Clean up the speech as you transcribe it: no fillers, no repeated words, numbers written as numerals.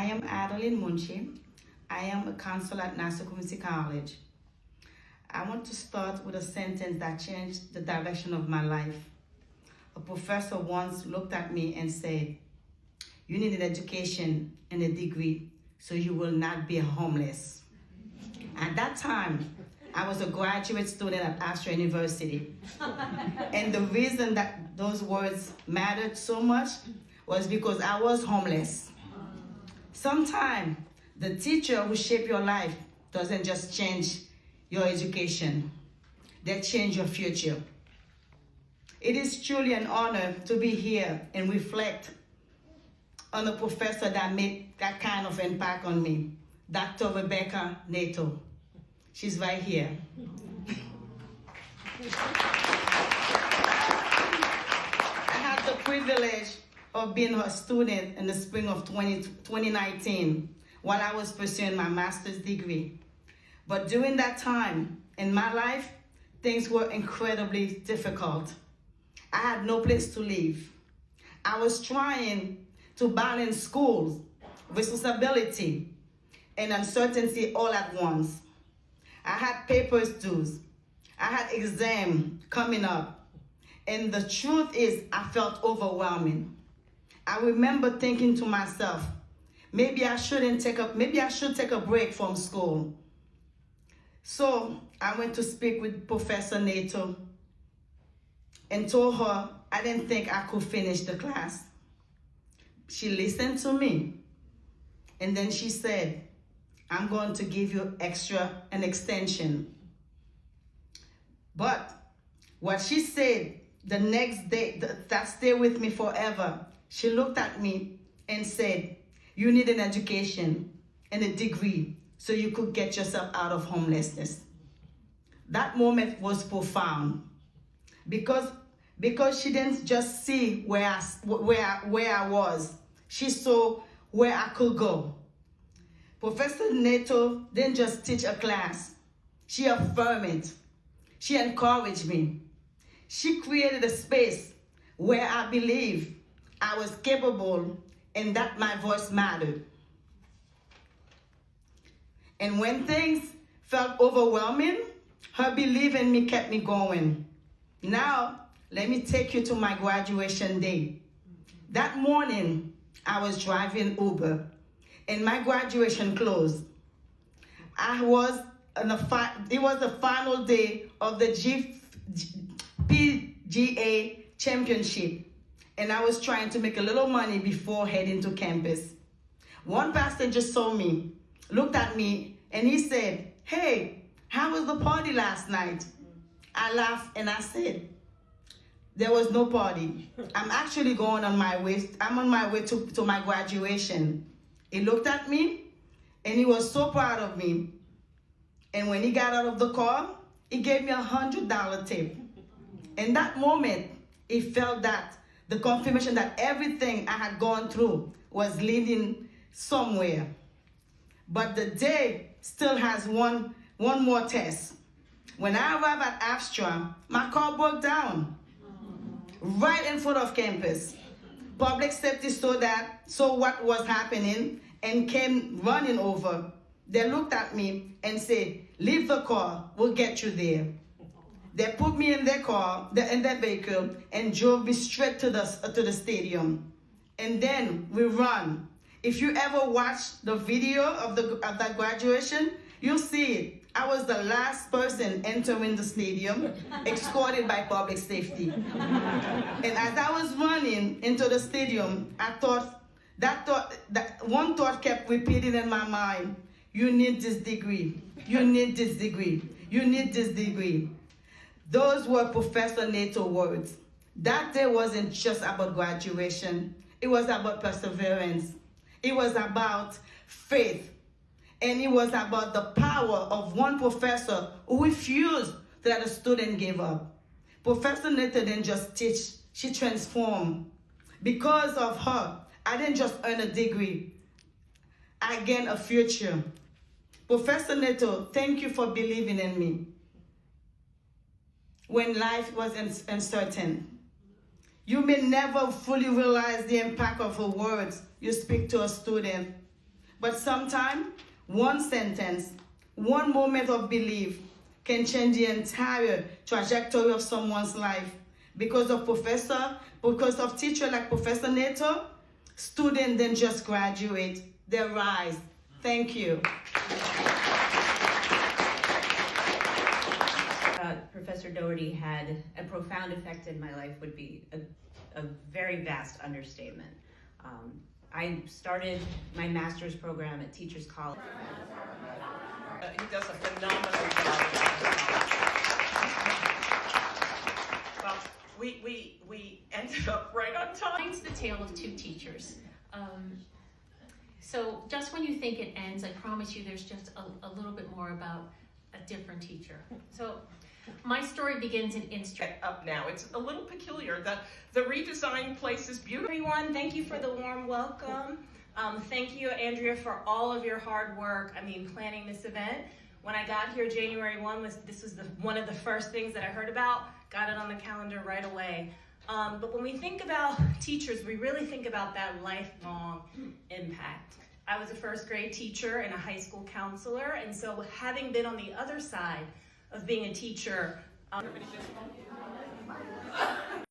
I am Adeline Munchi. I am a counselor at Nassau Community College. I want to start with a sentence that changed the direction of my life. A professor once looked at me and said, "You need an education and a degree so you will not be homeless." At that time, I was a graduate student at Astra University. And the reason that those words mattered so much was because I was homeless. Sometimes the teacher who shaped your life doesn't just change your education, they change your future. It is truly an honor to be here and reflect on a professor that made that kind of impact on me, Dr. Rebecca Nato. She's right here. I had the privilege of being her student in the spring of 2019 while I was pursuing my master's degree. But during that time in my life, things were incredibly difficult. I had no place to live. I was trying to balance school, responsibility, and uncertainty all at once. I had papers due. I had exam coming up. And the truth is, I felt overwhelming. I remember thinking to myself, maybe I should take a break from school. So I went to speak with Professor Nato and told her I didn't think I could finish the class. She listened to me, and then she said, "I'm going to give you an extension." But what she said the next day, that stayed with me forever, she looked at me and said, "You need an education and a degree so you could get yourself out of homelessness." That moment was profound because she didn't just see where I was, she saw where I could go. Professor Nato didn't just teach a class, she affirmed it. She encouraged me. She created a space where I believed I was capable and that my voice mattered. And when things felt overwhelming, her belief in me kept me going. Now, let me take you to my graduation day. That morning, I was driving Uber, and my graduation closed. It was the final day of the PGA championship, and I was trying to make a little money before heading to campus. One passenger saw me, looked at me, and he said, "Hey, how was the party last night?" I laughed and I said, "There was no party. I'm actually on my way to my graduation." He looked at me and he was so proud of me. And when he got out of the car, he gave me $100 tip. In that moment, he felt that the confirmation that everything I had gone through was leading somewhere. But the day still has one more test. When I arrived at Astra, my car broke down right in front of campus. Public safety saw what was happening and came running over. They looked at me and said, "Leave the car, we'll get you there." They put me in their vehicle, and drove me straight to the stadium. And then we ran. If you ever watch the video of that graduation, you'll see it. I was the last person entering the stadium, escorted by public safety. And as I was running into the stadium, one thought kept repeating in my mind: "You need this degree. You need this degree. You need this degree." Those were Professor Nato words. That day wasn't just about graduation. It was about perseverance. It was about faith. And it was about the power of one professor who refused to let a student give up. Professor Nato didn't just teach, she transformed. Because of her, I didn't just earn a degree, I gained a future. Professor Nato, thank you for believing in me when life was uncertain. You may never fully realize the impact of the words you speak to a student, But sometimes one sentence, one moment of belief can change the entire trajectory of someone's life. Because of teacher like Professor Neto, students then just graduate, they rise. Thank you. Professor Doherty had a profound effect in my life would be a very vast understatement. I started my master's program at Teachers College. He does a phenomenal job. Well, we ended up right on time. It's the tale of two teachers. So just when you think it ends, I promise you there's just a little bit more about a different teacher. So my story begins in Innsbruck. Up now, it's a little peculiar. The redesigned place is beautiful. Everyone, thank you for the warm welcome. Thank you, Andrea, for all of your hard work. Planning this event. When I got here, January 1 this was one of the first things that I heard about. Got it on the calendar right away. But when we think about teachers, we really think about that lifelong impact. I was a first grade teacher and a high school counselor, and so having been on the other side of being a teacher,